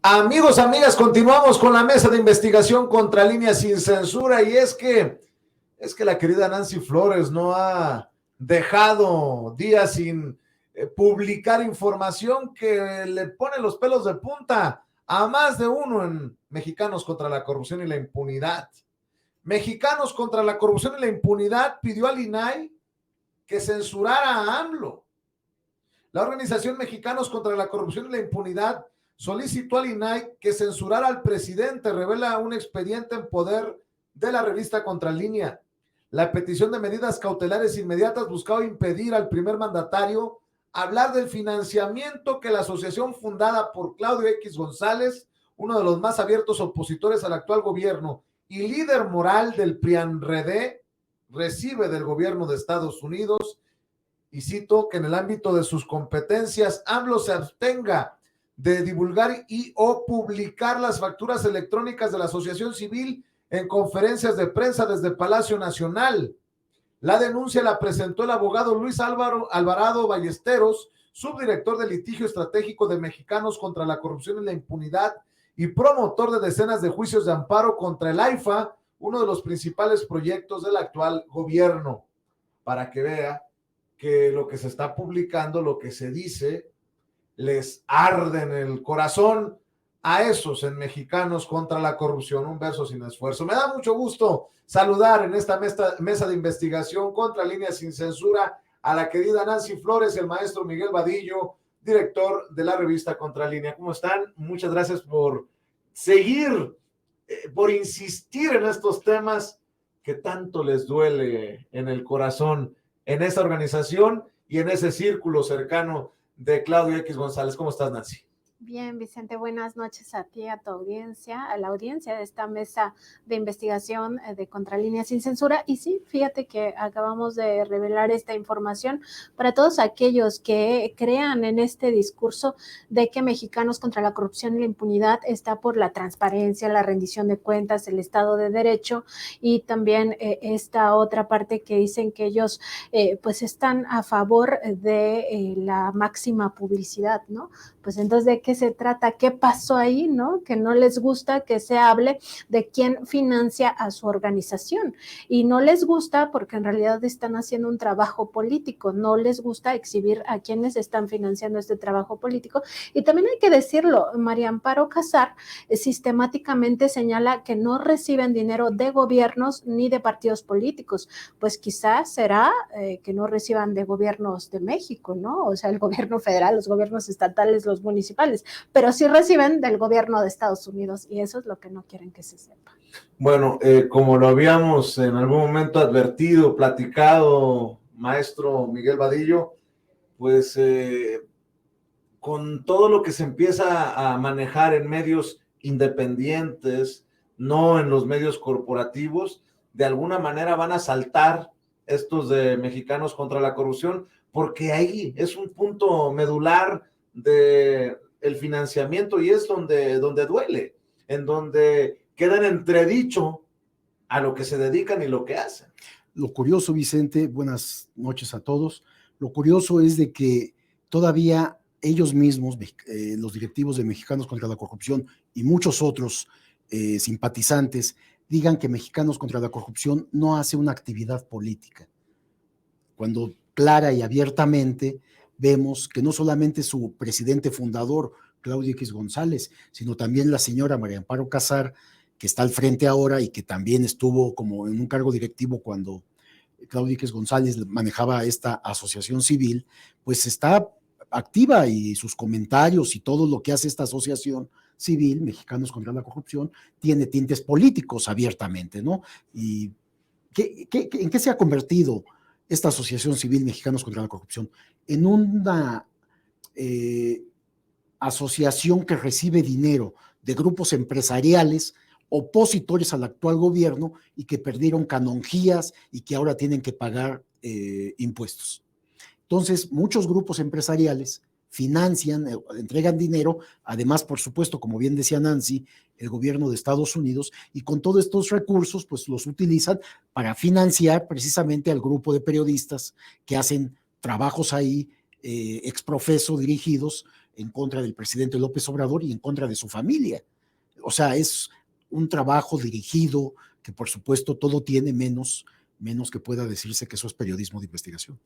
Amigos, amigas, continuamos con la mesa de investigación contra Línea Sin Censura y es que la querida Nancy Flores no ha dejado días sin publicar información que le pone los pelos de punta a más de uno en Mexicanos contra la Corrupción y la Impunidad. Mexicanos contra la Corrupción y la Impunidad pidió al INAI que censurara a AMLO. La organización Mexicanos contra la Corrupción y la Impunidad solicitó al INAI que censurara al presidente, revela un expediente en poder de la revista Contralínea. La petición de medidas cautelares inmediatas buscaba impedir al primer mandatario hablar del financiamiento que la asociación fundada por Claudio X González, uno de los más abiertos opositores al actual gobierno y líder moral del PRIANRED, recibe del gobierno de Estados Unidos, y cito, que en el ámbito de sus competencias AMLO se abstenga de divulgar y o publicar las facturas electrónicas de la asociación civil en conferencias de prensa desde Palacio Nacional. La denuncia la presentó el abogado Luis Alvarado Ballesteros, subdirector de litigio estratégico de Mexicanos contra la Corrupción y la Impunidad y promotor de decenas de juicios de amparo contra el AIFA, uno de los principales proyectos del actual gobierno. Para que vea que lo que se está publicando, lo que se dice, les arde en el corazón a esos en Mexicanos contra la Corrupción, un verso sin esfuerzo. Me da mucho gusto saludar en esta mesa de investigación contra Línea Sin Censura a la querida Nancy Flores, el maestro Miguel Vadillo, director de la revista Contralínea. ¿Cómo están? Muchas gracias por seguir, por insistir en estos temas que tanto les duele en el corazón, en esa organización y en ese círculo cercano de Claudio X González. ¿Cómo estás, Nancy? Bien, Vicente, buenas noches a ti, a tu audiencia, a la audiencia de esta mesa de investigación de Contralínea Sin Censura. Y sí, fíjate que acabamos de revelar esta información para todos aquellos que crean en este discurso de que Mexicanos contra la Corrupción y la Impunidad está por la transparencia, la rendición de cuentas, el Estado de Derecho y también esta otra parte que dicen que ellos pues están a favor de la máxima publicidad, ¿no? Pues entonces, ¿de qué se trata? ¿Qué pasó ahí, no? Que no les gusta que se hable de quién financia a su organización. Y no les gusta porque en realidad están haciendo un trabajo político. No les gusta exhibir a quienes están financiando este trabajo político. Y también hay que decirlo, María Amparo Casar sistemáticamente señala que no reciben dinero de gobiernos ni de partidos políticos. Pues quizás será que no reciban de gobiernos de México, ¿no? O sea, el gobierno federal, los gobiernos estatales, los municipales, pero sí reciben del gobierno de Estados Unidos y eso es lo que no quieren que se sepa. Bueno, como lo habíamos en algún momento advertido, platicado, maestro Miguel Vadillo, pues con todo lo que se empieza a manejar en medios independientes, no en los medios corporativos, de alguna manera van a saltar estos de Mexicanos contra la Corrupción, porque ahí es un punto medular de el financiamiento y es donde duele, en donde queda en entredicho a lo que se dedican y lo que hacen. Lo curioso, Vicente, buenas noches a todos, lo curioso es de que todavía ellos mismos, los directivos de Mexicanos contra la Corrupción y muchos otros simpatizantes, digan que Mexicanos contra la Corrupción no hace una actividad política, cuando clara y abiertamente vemos que no solamente su presidente fundador, Claudio X González, sino también la señora María Amparo Casar, que está al frente ahora y que también estuvo como en un cargo directivo cuando Claudio X González manejaba esta asociación civil, pues está activa y sus comentarios y todo lo que hace esta asociación civil, Mexicanos contra la Corrupción, tiene tintes políticos abiertamente, ¿no? ¿Y en qué se ha convertido esta asociación civil Mexicanos contra la Corrupción? En una asociación que recibe dinero de grupos empresariales opositores al actual gobierno y que perdieron canonjías y que ahora tienen que pagar impuestos. Entonces, muchos grupos empresariales financian, entregan dinero, además, por supuesto, como bien decía Nancy, el gobierno de Estados Unidos, y con todos estos recursos, pues los utilizan para financiar precisamente al grupo de periodistas que hacen trabajos ahí exprofeso dirigidos en contra del presidente López Obrador y en contra de su familia. O sea, es un trabajo dirigido que por supuesto todo tiene menos que pueda decirse que eso es periodismo de investigación.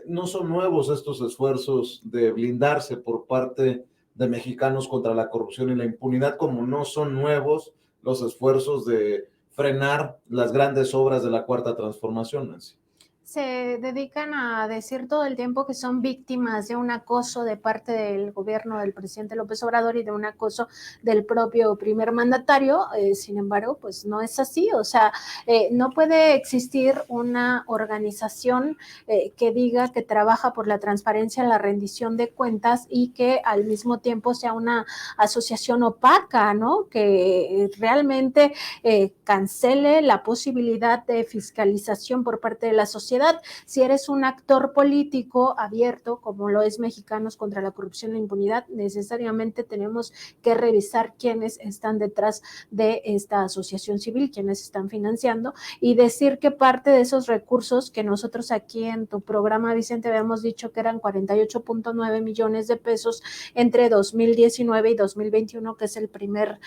No son nuevos estos esfuerzos de blindarse por parte de Mexicanos contra la corrupción y la impunidad, como no son nuevos los esfuerzos de frenar las grandes obras de la Cuarta Transformación, Nancy. Se dedican a decir todo el tiempo que son víctimas de un acoso de parte del gobierno del presidente López Obrador y de un acoso del propio primer mandatario. Sin embargo, pues no es así. O sea, no puede existir una organización que diga que trabaja por la transparencia, la rendición de cuentas y que al mismo tiempo sea una asociación opaca, ¿no? Que realmente cancele la posibilidad de fiscalización por parte de la sociedad. Si eres un actor político abierto, como lo es Mexicanos contra la Corrupción y la Impunidad, necesariamente tenemos que revisar quiénes están detrás de esta asociación civil, quiénes están financiando, y decir que parte de esos recursos que nosotros aquí en tu programa, Vicente, habíamos dicho que eran 48.9 millones de pesos entre 2019 y 2021, que es el primer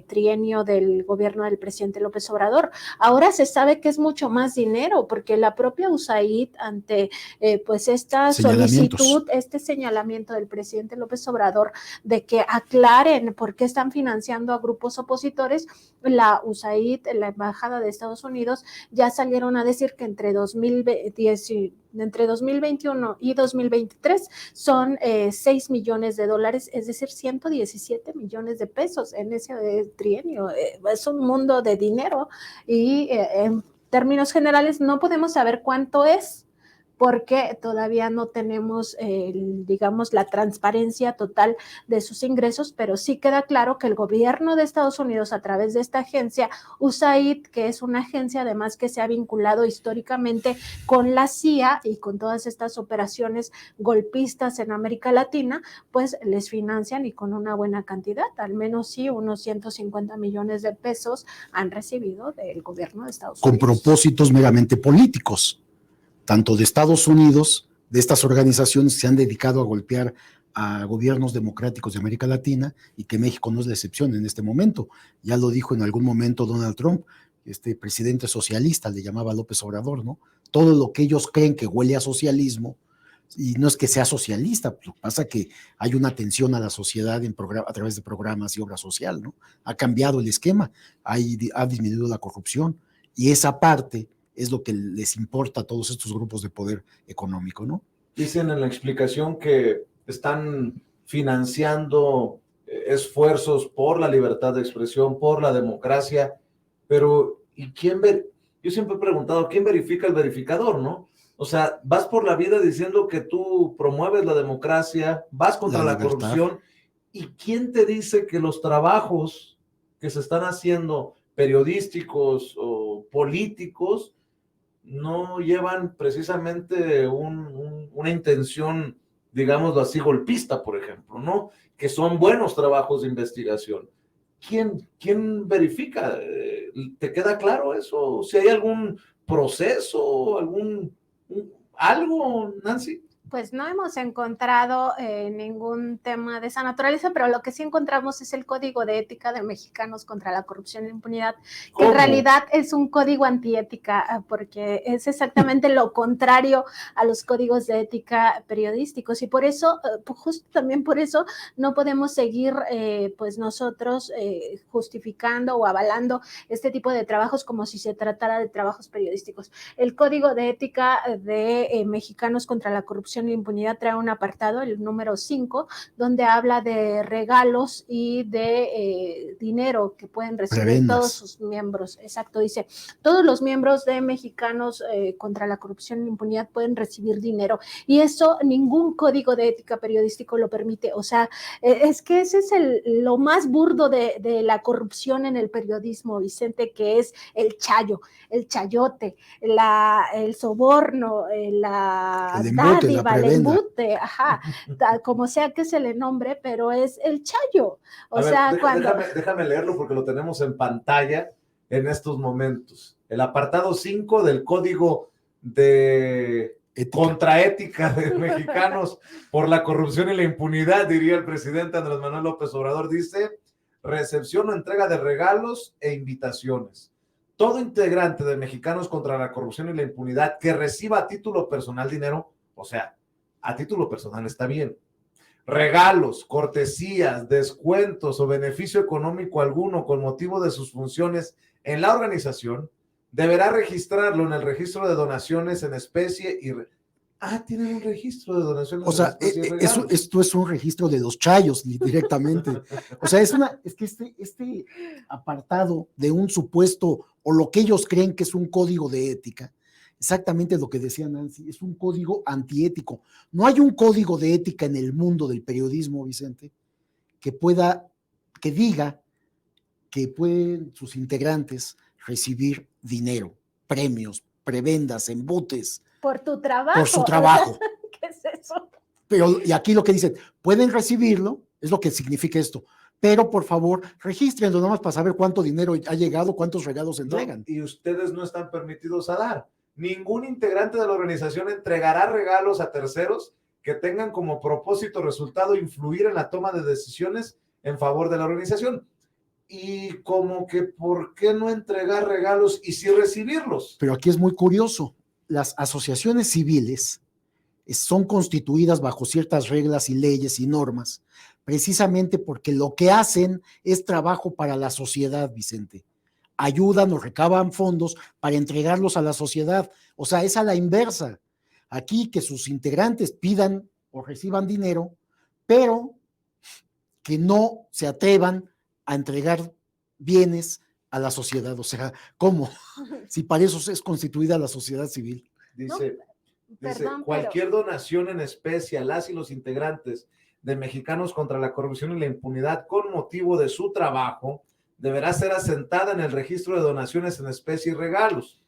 trienio del gobierno del presidente López Obrador. Ahora se sabe que es mucho más dinero, porque la propia USAID ante pues esta solicitud, este señalamiento del presidente López Obrador de que aclaren por qué están financiando a grupos opositores, la USAID, la Embajada de Estados Unidos, ya salieron a decir que entre 2021 y 2023 son 6 millones de dólares, es decir, 117 millones de pesos en ese trienio. Es un mundo de dinero y en términos generales no podemos saber cuánto es porque todavía no tenemos, digamos, la transparencia total de sus ingresos, pero sí queda claro que el gobierno de Estados Unidos, a través de esta agencia USAID, que es una agencia además que se ha vinculado históricamente con la CIA y con todas estas operaciones golpistas en América Latina, pues les financian y con una buena cantidad, al menos sí, unos 150 millones de pesos han recibido del gobierno de Estados Unidos. Con propósitos meramente políticos. Tanto de Estados Unidos, de estas organizaciones se han dedicado a golpear a gobiernos democráticos de América Latina y que México no es la excepción en este momento. Ya lo dijo en algún momento Donald Trump, este presidente socialista, le llamaba López Obrador, ¿no? Todo lo que ellos creen que huele a socialismo, y no es que sea socialista, pues pasa que hay una atención a la sociedad a través de programas y obra social, ¿no? Ha cambiado el esquema, ha disminuido la corrupción, y esa parte es lo que les importa a todos estos grupos de poder económico, ¿no? Dicen en la explicación que están financiando esfuerzos por la libertad de expresión, por la democracia, pero ¿y quién ve? Yo siempre he preguntado, ¿quién verifica el verificador, no? O sea, vas por la vida diciendo que tú promueves la democracia, vas contra la corrupción, ¿y quién te dice que los trabajos que se están haciendo periodísticos o políticos no llevan precisamente una intención, digámoslo así, golpista, por ejemplo, ¿no? Que son buenos trabajos de investigación? ¿Quién verifica? ¿Te queda claro eso? ¿Si hay algún proceso, algo, Nancy? Pues no hemos encontrado ningún tema de esa naturaleza, pero lo que sí encontramos es el Código de Ética de Mexicanos contra la Corrupción e Impunidad, que en realidad es un código antiética, porque es exactamente lo contrario a los códigos de ética periodísticos, y por eso, justo también por eso, no podemos seguir pues nosotros justificando o avalando este tipo de trabajos como si se tratara de trabajos periodísticos. El Código de Ética de Mexicanos contra la Corrupción y Impunidad trae un apartado, el número 5, donde habla de regalos y de dinero que pueden recibir todos sus miembros. Exacto, dice, todos los miembros de Mexicanos contra la Corrupción y Impunidad pueden recibir dinero, y eso ningún código de ética periodístico lo permite. O sea, es que ese es lo más burdo de la corrupción en el periodismo, Vicente, que es el chayo, el chayote, el soborno, la dádiva, el embute, ajá, como sea que se le nombre, pero es el chayo. O sea, déjame leerlo porque lo tenemos en pantalla en estos momentos. El apartado 5 del Código de contraética de mexicanos por la corrupción y la impunidad, diría el presidente Andrés Manuel López Obrador. Dice: recepción o entrega de regalos e invitaciones. Todo integrante de Mexicanos contra la Corrupción y la Impunidad que reciba a título personal dinero, o sea, a título personal está bien, regalos, cortesías, descuentos o beneficio económico alguno con motivo de sus funciones en la organización, deberá registrarlo en el registro de donaciones en especie y... tienen un registro de donaciones O sea, en especie y regalos. esto es un registro de los chayos directamente. O sea, es que este apartado de un supuesto o lo que ellos creen que es un código de ética, exactamente lo que decía Nancy, es un código antiético. No hay un código de ética en el mundo del periodismo, Vicente, que diga que pueden sus integrantes recibir dinero, premios, prebendas, embutes. Por tu trabajo. Por su trabajo. ¿Qué es eso? Pero, y aquí lo que dicen, pueden recibirlo, es lo que significa esto, pero por favor, regístrenlo nomás para saber cuánto dinero ha llegado, cuántos regalos se entregan. No, y ustedes no están permitidos a dar. Ningún integrante de la organización entregará regalos a terceros que tengan como propósito resultado influir en la toma de decisiones en favor de la organización. Y como que, ¿por qué no entregar regalos y sí recibirlos? Pero aquí es muy curioso. Las asociaciones civiles son constituidas bajo ciertas reglas y leyes y normas, precisamente porque lo que hacen es trabajo para la sociedad, Vicente. Ayudan o recaban fondos para entregarlos a la sociedad. O sea, es a la inversa. Aquí que sus integrantes pidan o reciban dinero, pero que no se atrevan a entregar bienes a la sociedad. O sea, ¿cómo? Si para eso es constituida la sociedad civil. Dice, cualquier donación en especie a las y los integrantes de Mexicanos contra la Corrupción y la Impunidad con motivo de su trabajo deberá ser asentada en el registro de donaciones en especie y regalos.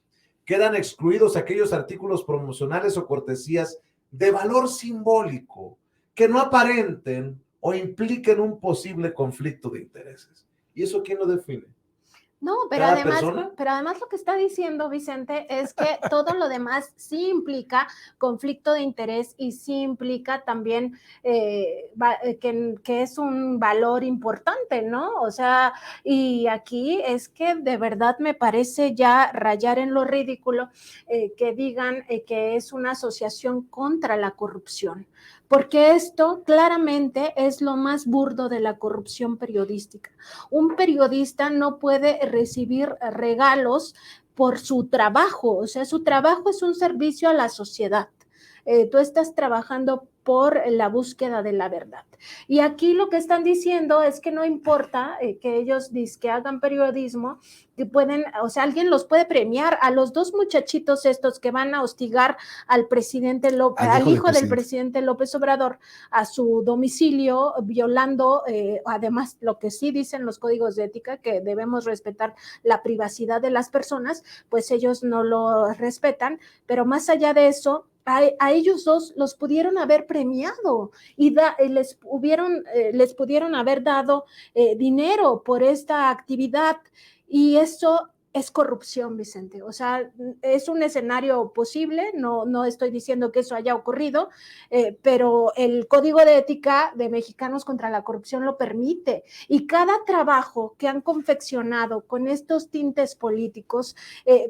Quedan excluidos aquellos artículos promocionales o cortesías de valor simbólico que no aparenten o impliquen un posible conflicto de intereses. ¿Y eso quién lo define? No, pero además lo que está diciendo Vicente es que todo lo demás sí implica conflicto de interés y sí implica también que es un valor importante, ¿no? O sea, y aquí es que de verdad me parece ya rayar en lo ridículo que digan que es una asociación contra la corrupción, porque esto claramente es lo más burdo de la corrupción periodística. Un periodista no puede recibir regalos por su trabajo, o sea, su trabajo es un servicio a la sociedad. Tú estás trabajando por la búsqueda de la verdad. Y aquí lo que están diciendo es que no importa que ellos que hagan periodismo, que pueden, o sea, alguien los puede premiar. A los dos muchachitos estos que van a hostigar al presidente al hijo del presidente López Obrador a su domicilio, violando, además, lo que sí dicen los códigos de ética, que debemos respetar la privacidad de las personas, pues ellos no lo respetan, pero más allá de eso, a ellos dos los pudieron haber premiado y les pudieron haber dado dinero por esta actividad, y eso es corrupción, Vicente. O sea, es un escenario posible, no estoy diciendo que eso haya ocurrido, pero el Código de Ética de Mexicanos contra la Corrupción lo permite, y cada trabajo que han confeccionado con estos tintes políticos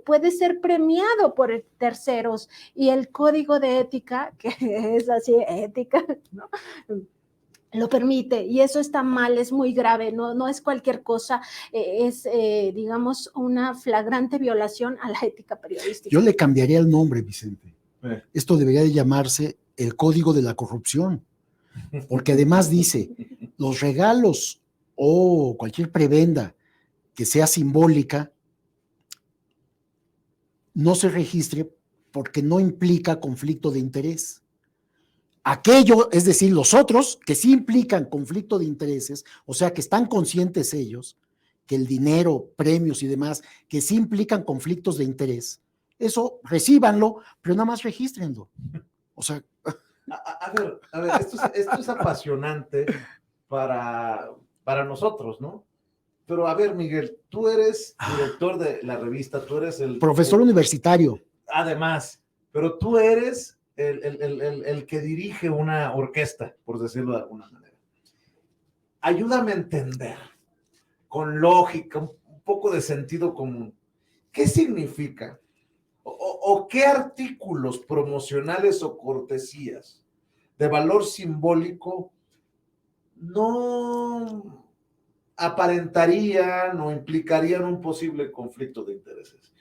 puede ser premiado por terceros, y el Código de Ética, que es así, ética, ¿no?, lo permite, y eso está mal, es muy grave, no es cualquier cosa, es, digamos, una flagrante violación a la ética periodística. Yo le cambiaría el nombre, Vicente. Esto debería de llamarse el Código de la Corrupción, porque además dice, los regalos o cualquier prebenda que sea simbólica no se registre porque no implica conflicto de interés. Aquello, es decir, los otros que sí implican conflicto de intereses, o sea, que están conscientes ellos, que el dinero, premios y demás, que sí implican conflictos de interés, eso recíbanlo, pero nada más regístrenlo. O sea... A ver, esto es apasionante para nosotros, ¿no? Pero a ver, Miguel, tú eres director de la revista, tú eres el... Profesor universitario. Además, pero tú eres el que dirige una orquesta, por decirlo de alguna manera. Ayúdame a entender, con lógica, un poco de sentido común, ¿qué significa? O qué artículos promocionales o cortesías de valor simbólico no aparentarían o implicarían un posible conflicto de intereses.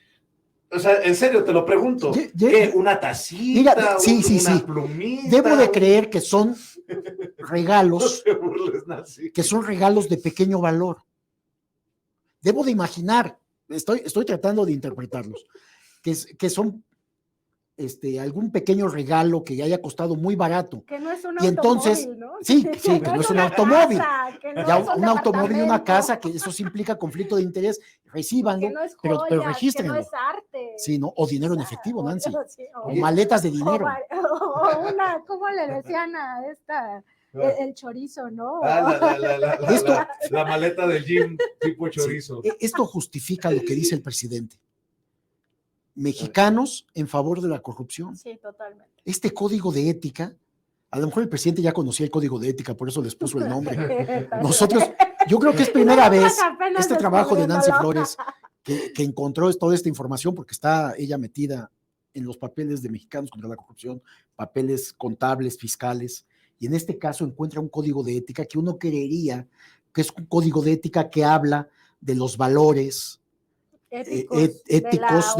O sea, en serio, te lo pregunto. ¿Qué? ¿Una tacita? Mira, sí, ¿Una plumita? Debo de creer que son regalos, no te burles, Nancy, que son regalos de pequeño valor. Debo de imaginar, estoy tratando de interpretarlos, que son algún pequeño regalo que haya costado muy barato. Que no es un y entonces, automóvil, ¿no? Sí, que no es un automóvil. Casa, que no ya es un automóvil y una casa, que eso sí implica conflicto de interés, recíbanlo, que no es joyas, pero regístrenlo. que no es arte. Sí, ¿no? O dinero en efectivo, Nancy. Sí, o maletas de dinero. O una, ¿cómo le decían a esta? El chorizo, ¿no? La maleta del gym tipo chorizo. Sí, esto justifica lo que dice el presidente. Mexicanos en favor de la corrupción. Sí, totalmente. Este código de ética, a lo mejor el presidente ya conocía el código de ética, por eso les puso el nombre. Nosotros, yo creo que es primera vez este trabajo de Nancy Flores que encontró toda esta información, porque está ella metida en los papeles de Mexicanos contra la Corrupción, papeles contables, fiscales, y en este caso encuentra un código de ética que uno creería que es un código de ética que habla de los valores éticos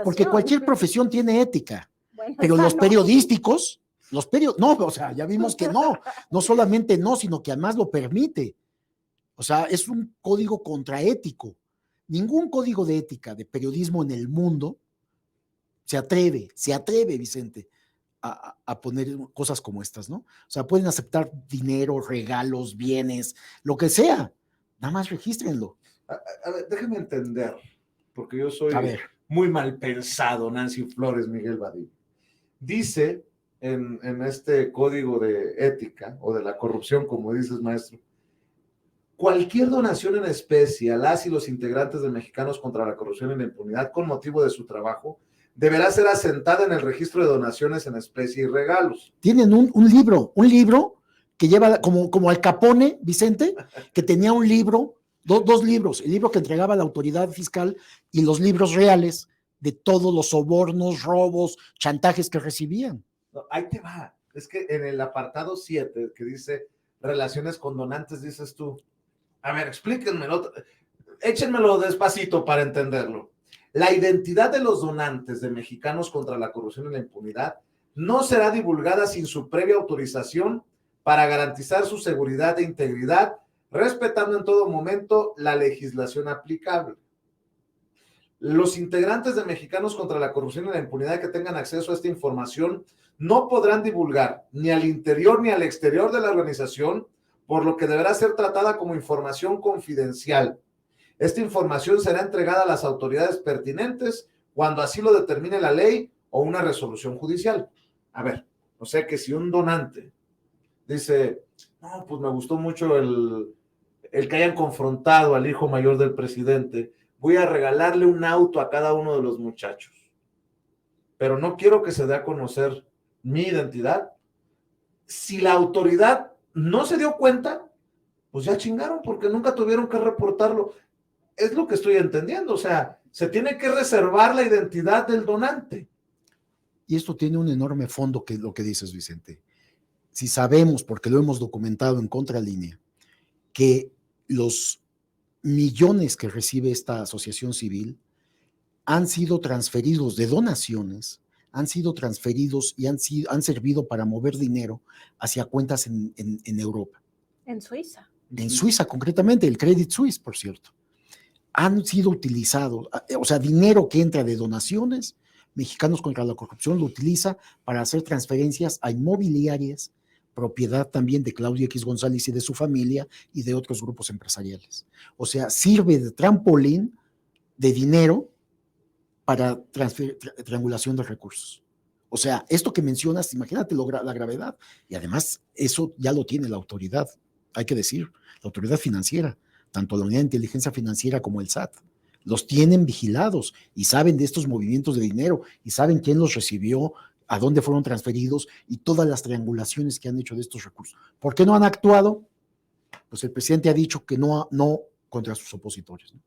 porque cualquier profesión tiene ética, bueno, pero los periodísticos, no, o sea, ya vimos que no solamente no, sino que además lo permite. O sea, es un código contraético. Ningún código de ética de periodismo en el mundo se atreve, Vicente, a poner cosas como estas, ¿no? O sea, pueden aceptar dinero, regalos, bienes, lo que sea, nada más regístrenlo. A ver, déjame entender, porque yo soy muy mal pensado, Nancy Flores, Miguel Badillo. Dice en este código de ética o de la corrupción, como dices, maestro, cualquier donación en especie a las y los integrantes de Mexicanos contra la Corrupción y la Impunidad con motivo de su trabajo deberá ser asentada en el registro de donaciones en especie y regalos. Tienen un libro que lleva como Al Capone, Vicente, que tenía un libro, dos libros, el libro que entregaba la autoridad fiscal y los libros reales de todos los sobornos, robos, chantajes que recibían. No, ahí te va. Es que en el apartado 7, que dice relaciones con donantes, dices tú, a ver, explíquenmelo, échenmelo despacito para entenderlo. La identidad de los donantes de Mexicanos contra la Corrupción y la Impunidad no será divulgada sin su previa autorización para garantizar su seguridad e integridad, respetando en todo momento la legislación aplicable. Los integrantes de Mexicanos contra la Corrupción y la Impunidad que tengan acceso a esta información no podrán divulgar ni al interior ni al exterior de la organización, por lo que deberá ser tratada como información confidencial. Esta información será entregada a las autoridades pertinentes cuando así lo determine la ley o una resolución judicial. A ver, o sea que si un donante dice, no, pues me gustó mucho el que hayan confrontado al hijo mayor del presidente, voy a regalarle un auto a cada uno de los muchachos, pero no quiero que se dé a conocer mi identidad. Si la autoridad no se dio cuenta, pues ya chingaron porque nunca tuvieron que reportarlo. Es lo que estoy entendiendo, o sea, se tiene que reservar la identidad del donante. Y esto tiene un enorme fondo, que es lo que dices, Vicente. Si sabemos, porque lo hemos documentado en Contralínea, que los millones que recibe esta asociación civil han sido transferidos de donaciones, han sido transferidos y han servido para mover dinero hacia cuentas en Europa. En Suiza. En Suiza, concretamente, el Credit Suisse, por cierto. Han sido utilizados, o sea, dinero que entra de donaciones, Mexicanos contra la Corrupción lo utiliza para hacer transferencias a inmobiliarias, propiedad también de Claudio X González y de su familia y de otros grupos empresariales. O sea, sirve de trampolín de dinero para triangulación de recursos. O sea, esto que mencionas, imagínate la gravedad. Y además, eso ya lo tiene la autoridad, hay que decir, la autoridad financiera, tanto la Unidad de Inteligencia Financiera como el SAT. Los tienen vigilados y saben de estos movimientos de dinero y saben quién los recibió, a dónde fueron transferidos y todas las triangulaciones que han hecho de estos recursos. ¿Por qué no han actuado? Pues el presidente ha dicho que no contra sus opositores, ¿no?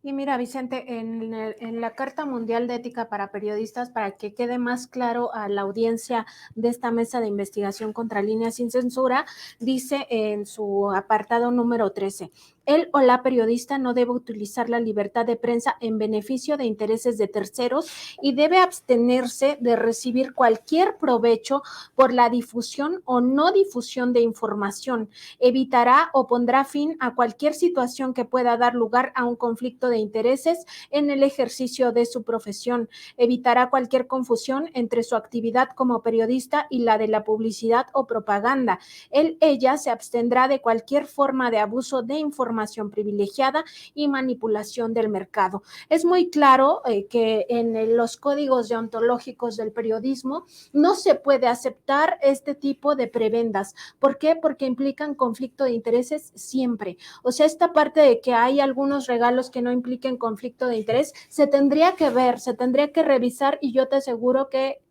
Y mira, Vicente, en la Carta Mundial de Ética para Periodistas, para que quede más claro a la audiencia de esta mesa de investigación contra líneas sin censura, dice en su apartado número 13, él o la periodista no debe utilizar la libertad de prensa en beneficio de intereses de terceros y debe abstenerse de recibir cualquier provecho por la difusión o no difusión de información. Evitará o pondrá fin a cualquier situación que pueda dar lugar a un conflicto de intereses en el ejercicio de su profesión. Evitará cualquier confusión entre su actividad como periodista y la de la publicidad o propaganda. Ella se abstendrá de cualquier forma de abuso de información privilegiada y manipulación del mercado. Es muy claro que en los códigos deontológicos del periodismo no se puede aceptar este tipo de prebendas. ¿Por qué? Porque implican conflicto de intereses siempre. O sea, esta parte de que hay algunos regalos que no impliquen conflicto de interés, se tendría que ver, se tendría que revisar y yo te aseguro que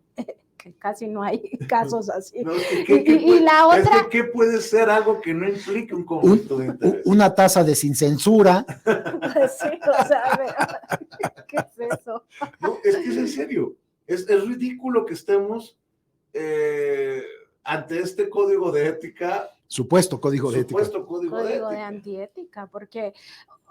casi no hay casos así. No, y la otra... ¿qué puede ser algo que no implique un conflicto de interés? Una taza de sin censura. Sí, o sea, ¿qué es eso? No, es que es en serio. Es ridículo que estemos ante este código de ética. Supuesto código de ética. Código de antiética, porque,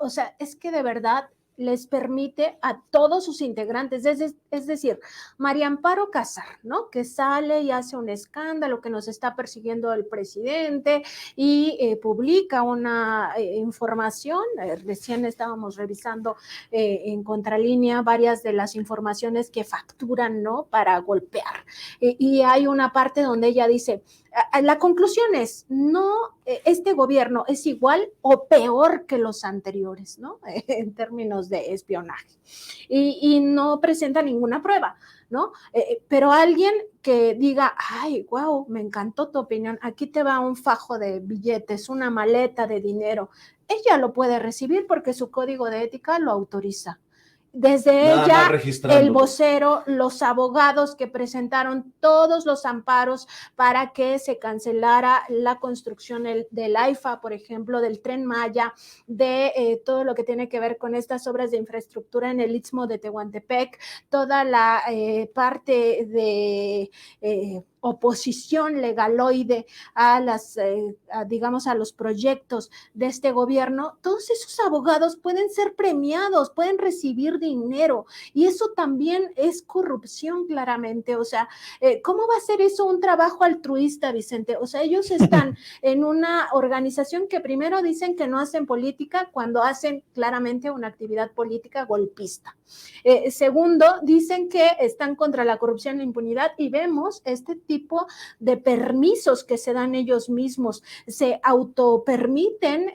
o sea, es que de verdad les permite a todos sus integrantes, es decir, María Amparo Casar, ¿no? Que sale y hace un escándalo que nos está persiguiendo el presidente y publica una información, recién estábamos revisando en Contralínea varias de las informaciones que facturan, ¿no? Para golpear. Y hay una parte donde ella dice, la conclusión es, no, este gobierno es igual o peor que los anteriores, ¿no? En términos de espionaje. Y no presenta ninguna prueba, ¿no? Pero alguien que diga, ay, wow, me encantó tu opinión, aquí te va un fajo de billetes, una maleta de dinero, ella lo puede recibir porque su código de ética lo autoriza. Desde ella, el vocero, los abogados que presentaron todos los amparos para que se cancelara la construcción del AIFA, por ejemplo, del Tren Maya, de todo lo que tiene que ver con estas obras de infraestructura en el Istmo de Tehuantepec, toda la parte de oposición legaloide a digamos, a los proyectos de este gobierno, todos esos abogados pueden ser premiados, pueden recibir dinero, y eso también es corrupción, claramente. O sea, ¿cómo va a ser eso un trabajo altruista, Vicente? O sea, ellos están en una organización que primero dicen que no hacen política cuando hacen claramente una actividad política golpista. Segundo, dicen que están contra la corrupción y la impunidad, y vemos este tipo de permisos que se dan ellos mismos, se autopermiten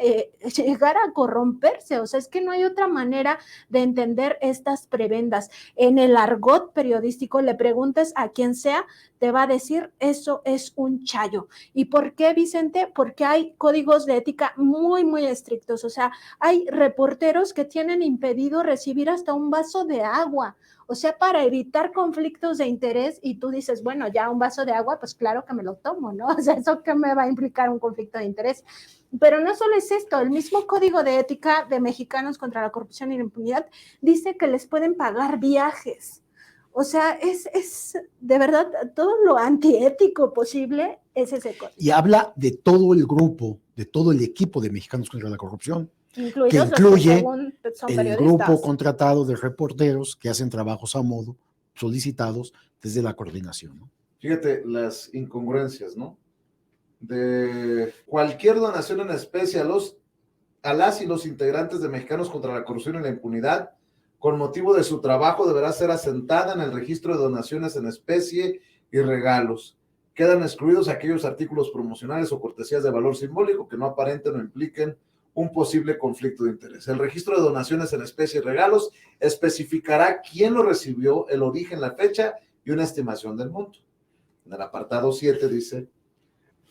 llegar a corromperse. O sea, es que no hay otra manera de entender estas prebendas. En el argot periodístico, le preguntas a quien sea, te va a decir, eso es un chayo. ¿Y por qué, Vicente? Porque hay códigos de ética muy, muy estrictos. O sea, hay reporteros que tienen impedido recibir hasta un vaso de agua. O sea, para evitar conflictos de interés, y tú dices, bueno, ya un vaso de agua, pues claro que me lo tomo, ¿no? O sea, ¿eso qué me va a implicar un conflicto de interés? Pero no solo es esto, el mismo Código de Ética de Mexicanos contra la Corrupción y la Impunidad dice que les pueden pagar viajes. O sea, es de verdad todo lo antiético posible es ese código. Y habla de todo el grupo, de todo el equipo de Mexicanos contra la Corrupción, que incluye el grupo contratado de reporteros que hacen trabajos a modo, solicitados desde la coordinación, ¿no? Fíjate las incongruencias, ¿no? De cualquier donación en especie a las y los integrantes de Mexicanos contra la Corrupción y la Impunidad, con motivo de su trabajo, deberá ser asentada en el registro de donaciones en especie y regalos. Quedan excluidos aquellos artículos promocionales o cortesías de valor simbólico que no aparenten o impliquen un posible conflicto de interés. El registro de donaciones en especie y regalos especificará quién lo recibió, el origen, la fecha y una estimación del monto. En el apartado 7 dice,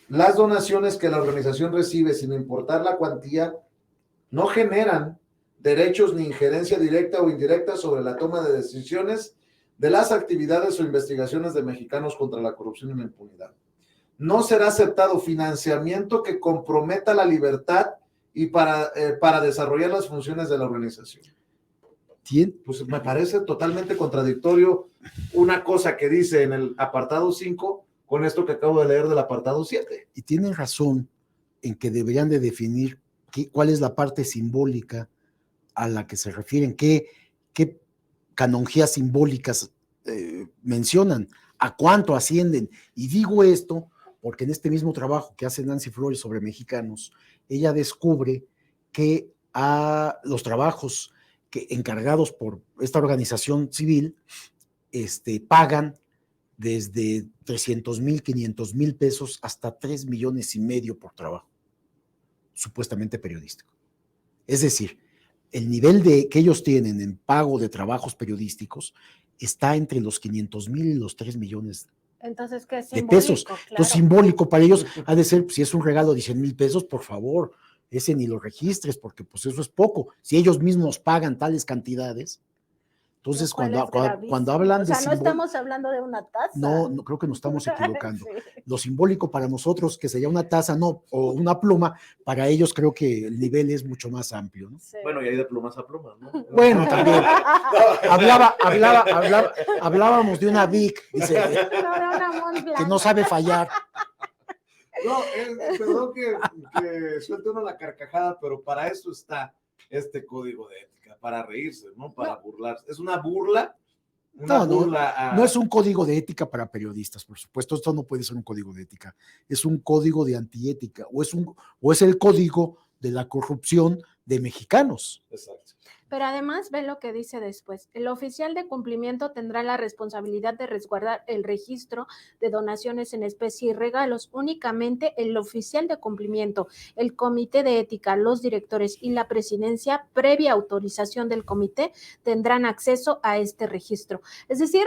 las donaciones que la organización recibe, sin importar la cuantía, no generan derechos ni injerencia directa o indirecta sobre la toma de decisiones de las actividades o investigaciones de Mexicanos contra la Corrupción y la Impunidad. No será aceptado financiamiento que comprometa la libertad y para desarrollar las funciones de la organización. Pues me parece totalmente contradictorio una cosa que dice en el apartado 5 con esto que acabo de leer del apartado 7. Y tienen razón en que deberían de definir cuál es la parte simbólica a la que se refieren, qué canonjías simbólicas mencionan, a cuánto ascienden. Y digo esto porque en este mismo trabajo que hace Nancy Flores sobre mexicanos, ella descubre que a los trabajos encargados por esta organización civil pagan desde 300,000, 500,000 pesos hasta 3,5 millones por trabajo, supuestamente periodístico. Es decir, el nivel que ellos tienen en pago de trabajos periodísticos está entre los 500,000 y los 3 millones Entonces, ¿qué es de pesos. Claro. Entonces, simbólico para ellos ha de ser, si es un regalo de 100,000 pesos, por favor, ese ni lo registres, porque pues eso es poco. Si ellos mismos pagan tales cantidades, entonces cuando hablan de no estamos hablando de una tasa. No, creo que nos estamos equivocando. Sí. Lo simbólico para nosotros, que sería una taza, no, o una pluma, para ellos creo que el nivel es mucho más amplio, ¿no? Sí. Bueno, y hay de plumas a plumas, ¿no? Bueno, también. Hablábamos de una Vic, dice, que no sabe fallar. No, perdón que suelte uno la carcajada, pero para eso está este código de ética, para reírse, ¿no? Para burlarse. Es una burla. No es un código de ética para periodistas, por supuesto. Esto no puede ser un código de ética. Es un código de antiética, o es el código de la corrupción de mexicanos. Exacto. Pero además, ve lo que dice después. El oficial de cumplimiento tendrá la responsabilidad de resguardar el registro de donaciones en especie y regalos. Únicamente el oficial de cumplimiento, el comité de ética, los directores y la presidencia, previa autorización del comité, tendrán acceso a este registro. Es decir,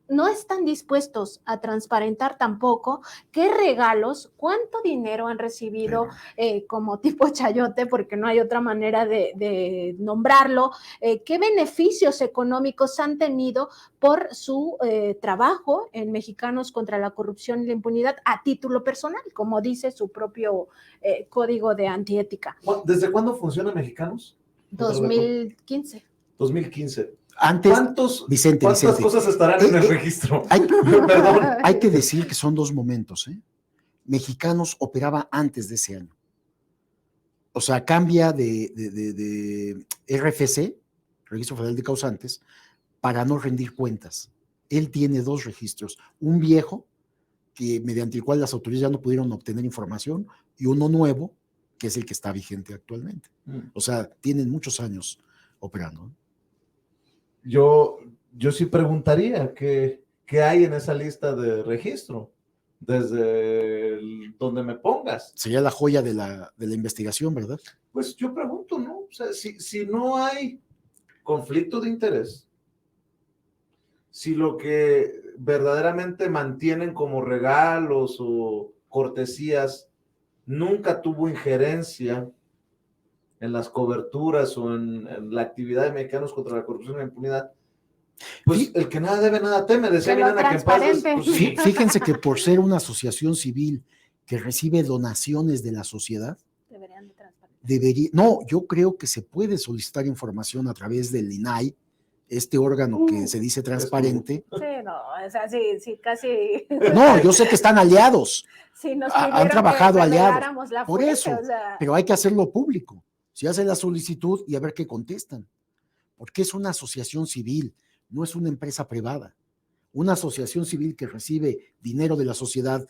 no están dispuestos a transparentar tampoco qué regalos, cuánto dinero han recibido como tipo chayote, porque no hay otra manera de nombrarlo, qué beneficios económicos han tenido por su trabajo en Mexicanos contra la Corrupción y la Impunidad a título personal, como dice su propio código de antiética. ¿Desde cuándo funciona Mexicanos? 2015. 2015. Antes, ¿Cuántas Vicente. cosas estarán en el registro? Hay que decir que son dos momentos. Mexicanos operaba antes de ese año. O sea, cambia de RFC, Registro Federal de Causantes, para no rendir cuentas. Él tiene dos registros, un viejo, mediante el cual las autoridades ya no pudieron obtener información, y uno nuevo, que es el que está vigente actualmente. O sea, tienen muchos años operando. Yo sí preguntaría qué hay en esa lista de registro, desde donde me pongas. Sería la joya de la investigación, ¿verdad? Pues yo pregunto, ¿no? O sea, si no hay conflicto de interés, si lo que verdaderamente mantienen como regalos o cortesías nunca tuvo injerencia en las coberturas o en la actividad de Mexicanos contra la Corrupción y la Impunidad, pues el que nada debe, nada teme, decía Milena, que en paz pues, sí. Fíjense que por ser una asociación civil que recibe donaciones de la sociedad, yo creo que se puede solicitar información a través del INAI, este órgano que se dice transparente. Sí, no, o sea, sí, casi. No, yo sé que están aliados. Sí, han trabajado aliados. Por fuente, eso, pero hay que hacerlo público. Si hacen la solicitud y a ver qué contestan. Porque es una asociación civil, no es una empresa privada. Una asociación civil que recibe dinero de la sociedad,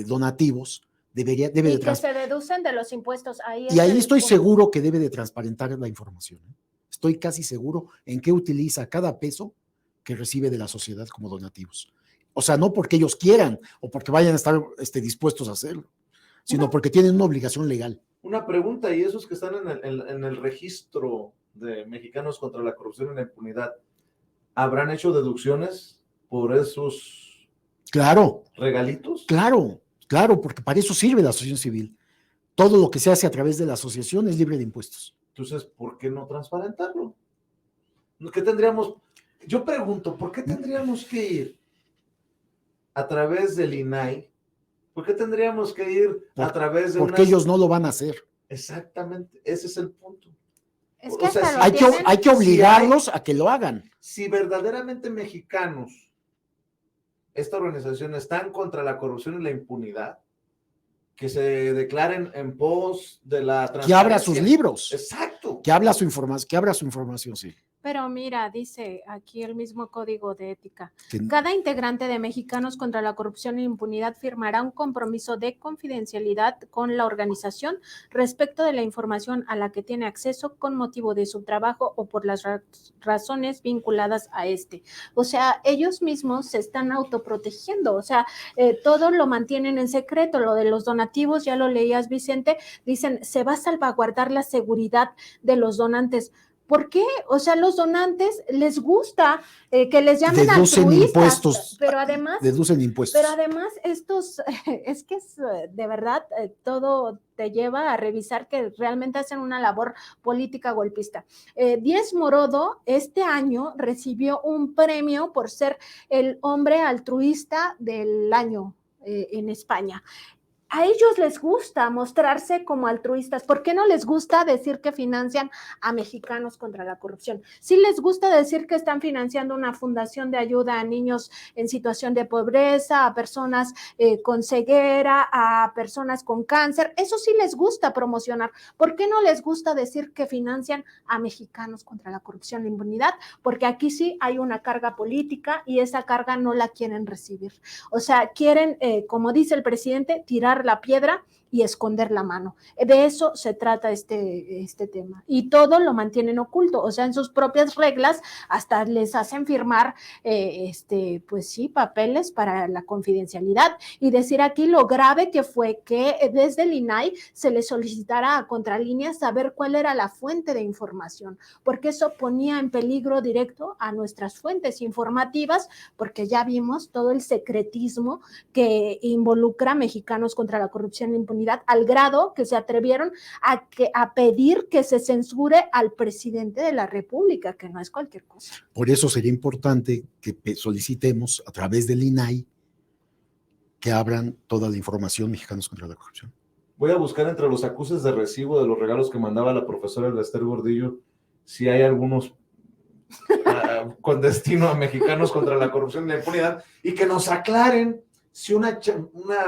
donativos, debe de que se deducen de los impuestos. Ahí estoy seguro que debe de transparentar la información. Estoy casi seguro en qué utiliza cada peso que recibe de la sociedad como donativos. O sea, no porque ellos quieran o porque vayan a estar dispuestos a hacerlo, sino porque tienen una obligación legal. Una pregunta, y esos que están en el registro de Mexicanos contra la Corrupción y la Impunidad, ¿habrán hecho deducciones por esos regalitos? Claro, porque para eso sirve la asociación civil. Todo lo que se hace a través de la asociación es libre de impuestos. Entonces, ¿por qué no transparentarlo? ¿Qué tendríamos yo pregunto, ¿por qué tendríamos que ir a través del INAI? ¿Por qué tendríamos que ir a través de porque ellos no lo van a hacer. Exactamente, ese es el punto. Es que O sea, hasta si lo tienen. Hay que obligarlos a que lo hagan. Si verdaderamente mexicanos, esta organización están contra la corrupción y la impunidad, que se declaren en pos de la transparencia. Que abra sus libros. Exacto. Que abra su información, sí. Pero mira, dice aquí el mismo código de ética. Que- Cada integrante de Mexicanos contra la Corrupción e Impunidad firmará un compromiso de confidencialidad con la organización respecto de la información a la que tiene acceso con motivo de su trabajo o por las razones vinculadas a este. O sea, ellos mismos se están autoprotegiendo, o sea, todo lo mantienen en secreto. Lo de los donativos, ya lo leías, Vicente, dicen, se va a salvaguardar la seguridad de los donantes. ¿Por qué? O sea, los donantes les gusta que les llamen deducen altruistas, impuestos, pero además estos, es que es de verdad todo te lleva a revisar que realmente hacen una labor política golpista. Díez Morodo este año recibió un premio por ser el hombre altruista del año en España. A ellos les gusta mostrarse como altruistas. ¿Por qué no les gusta decir que financian a Mexicanos contra la Corrupción? Sí les gusta decir que están financiando una fundación de ayuda a niños en situación de pobreza, a personas con ceguera, a personas con cáncer. Eso sí les gusta promocionar. ¿Por qué no les gusta decir que financian a Mexicanos contra la Corrupción e Impunidad? Porque aquí sí hay una carga política y esa carga no la quieren recibir. O sea, quieren, como dice el presidente, tirar la piedra y esconder la mano. De eso se trata este tema. Y todo lo mantienen oculto, o sea, en sus propias reglas hasta les hacen firmar, pues sí, papeles para la confidencialidad. Y decir aquí lo grave que fue que desde el INAI se le solicitara a Contralínea saber cuál era la fuente de información, porque eso ponía en peligro directo a nuestras fuentes informativas, porque ya vimos todo el secretismo que involucra a Mexicanos contra la Corrupción e Impunidad, al grado que se atrevieron a pedir que se censure al presidente de la República, que no es cualquier cosa. Por eso sería importante que solicitemos a través del INAI que abran toda la información Mexicanos contra la Corrupción. Voy a buscar entre los acuses de recibo de los regalos que mandaba la profesora Elvester Gordillo, si hay algunos con destino a Mexicanos contra la Corrupción y la Impunidad, y que nos aclaren si una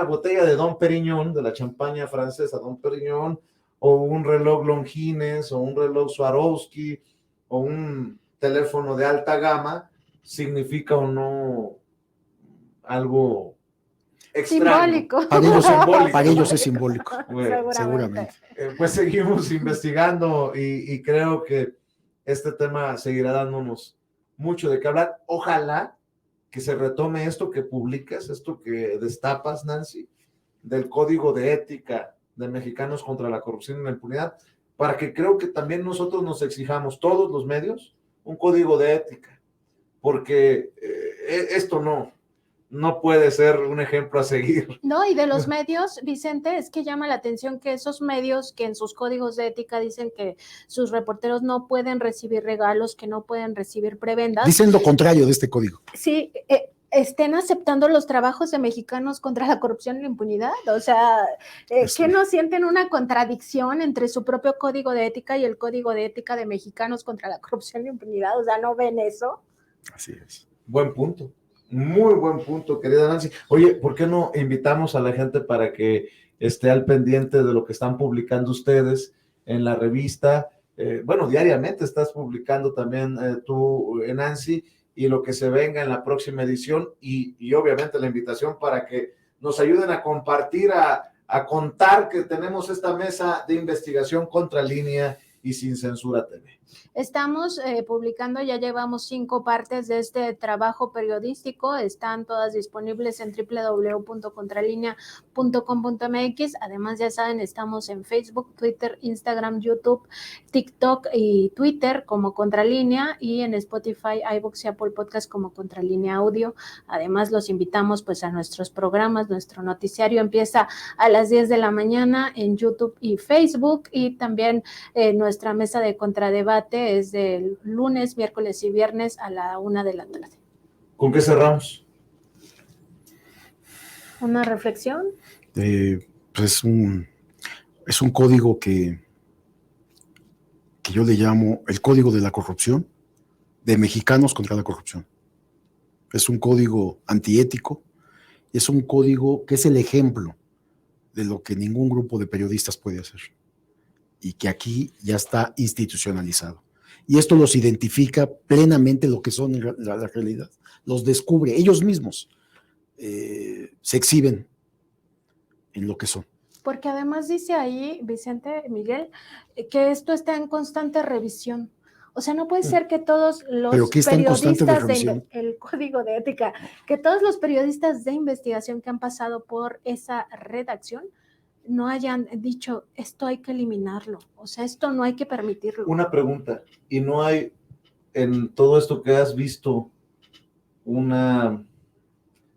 botella de Dom Perignon, de la champaña francesa Dom Perignon, o un reloj Longines, o un reloj Swarovski, o un teléfono de alta gama, significa o no algo extraño. Simbólico. Para ellos es simbólico. Bueno, seguramente. Pues seguimos investigando y creo que este tema seguirá dándonos mucho de qué hablar. Ojalá que se retome esto que publicas, esto que destapas, Nancy, del Código de Ética de Mexicanos contra la Corrupción y la Impunidad, para que creo que también nosotros nos exijamos, todos los medios, un código de ética, porque esto no puede ser un ejemplo a seguir. No, y de los medios, Vicente, es que llama la atención que esos medios que en sus códigos de ética dicen que sus reporteros no pueden recibir regalos, que no pueden recibir prebendas. Dicen lo contrario de este código. Sí, estén aceptando los trabajos de Mexicanos contra la Corrupción y la Impunidad. O sea, ¿qué no sienten una contradicción entre su propio código de ética y el código de ética de Mexicanos contra la Corrupción y la Impunidad? O sea, ¿no ven eso? Así es. Buen punto. Muy buen punto, querida Nancy. Oye, ¿por qué no invitamos a la gente para que esté al pendiente de lo que están publicando ustedes en la revista? Bueno, diariamente estás publicando también tú, Nancy, y lo que se venga en la próxima edición y obviamente la invitación para que nos ayuden a compartir, a contar que tenemos esta mesa de investigación Contralínea y Sin Censura TV. Estamos publicando, ya llevamos 5 partes de este trabajo periodístico, están todas disponibles en www.contralinea.com.mx. Además, ya saben, estamos en Facebook, Twitter, Instagram, YouTube, TikTok y Twitter como Contralínea, y en Spotify, iVoox y Apple Podcast como Contralínea Audio. Además, los invitamos pues a nuestros programas. Nuestro noticiario empieza a las 10 de la mañana en YouTube y Facebook, y también nuestro nuestra mesa de contradebate es del lunes, miércoles y viernes a la 1 de la tarde. ¿Con qué cerramos? ¿Una reflexión? Pues es un código que yo le llamo el código de la corrupción, de Mexicanos contra la corrupción. Es un código antiético, es un código que es el ejemplo de lo que ningún grupo de periodistas puede hacer y que aquí ya está institucionalizado. Y esto los identifica plenamente lo que son la realidad, los descubre, ellos mismos se exhiben en lo que son. Porque además dice ahí, Vicente, Miguel, que esto está en constante revisión. O sea, no puede ser que todos los periodistas el código de ética, que todos los periodistas de investigación que han pasado por esa redacción no hayan dicho, esto hay que eliminarlo, o sea, esto no hay que permitirlo. Una pregunta, ¿y no hay en todo esto que has visto una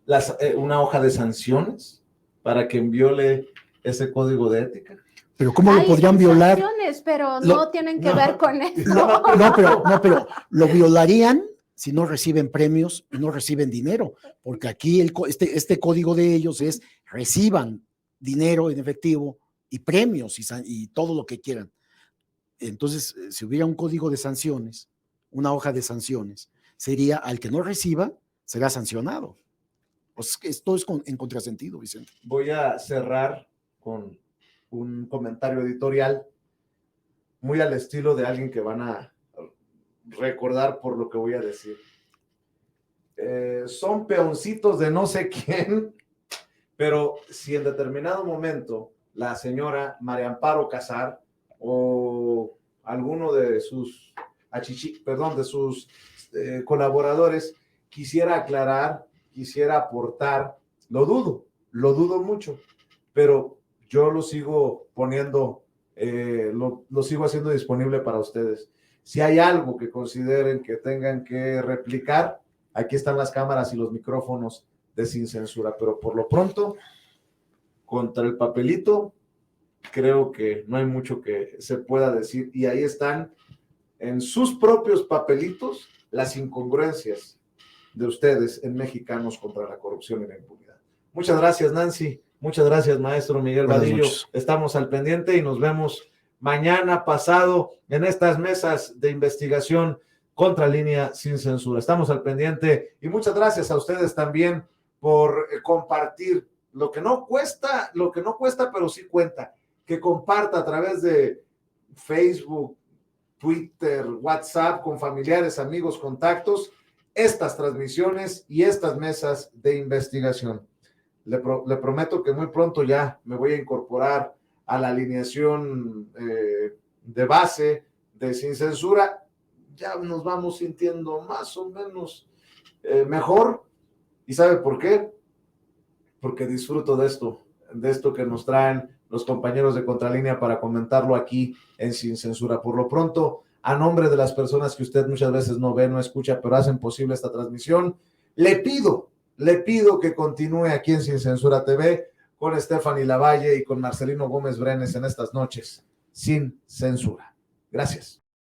hoja de sanciones para quien viole ese código de ética? Pero ¿cómo lo podrían violar? Pero no tienen que ver con eso. Pero lo violarían si no reciben premios y no reciben dinero, porque aquí este código de ellos es reciban dinero en efectivo y premios y todo lo que quieran. Entonces, si hubiera un código de sanciones, una hoja de sanciones, sería al que no reciba, será sancionado. Pues esto es en contrasentido, Vicente. Voy a cerrar con un comentario editorial muy al estilo de alguien que van a recordar por lo que voy a decir. Son peoncitos de no sé quién, pero si en determinado momento la señora María Amparo Casar o alguno de sus colaboradores quisiera aclarar, quisiera aportar, lo dudo mucho, pero yo lo sigo poniendo, lo sigo haciendo disponible para ustedes. Si hay algo que consideren que tengan que replicar, aquí están las cámaras y los micrófonos de Sin Censura, pero por lo pronto, contra el papelito, creo que no hay mucho que se pueda decir, y ahí están en sus propios papelitos las incongruencias de ustedes en Mexicanos contra la corrupción y la impunidad. Muchas gracias, Nancy. Muchas gracias, maestro Miguel Vadillo. Estamos al pendiente y nos vemos mañana pasado en estas mesas de investigación contra Línea Sin Censura. Estamos al pendiente y muchas gracias a ustedes también por compartir lo que no cuesta, pero sí cuenta. Que comparta a través de Facebook, Twitter, WhatsApp, con familiares, amigos, contactos, estas transmisiones y estas mesas de investigación. Le prometo que muy pronto ya me voy a incorporar a la alineación de base de Sin Censura. Ya nos vamos sintiendo más o menos mejor. ¿Y sabe por qué? Porque disfruto de esto que nos traen los compañeros de Contralínea para comentarlo aquí en Sin Censura. Por lo pronto, a nombre de las personas que usted muchas veces no ve, no escucha, pero hacen posible esta transmisión, le pido que continúe aquí en Sin Censura TV con Stephanie Lavalle y con Marcelino Gómez Brenes en estas noches Sin Censura. Gracias.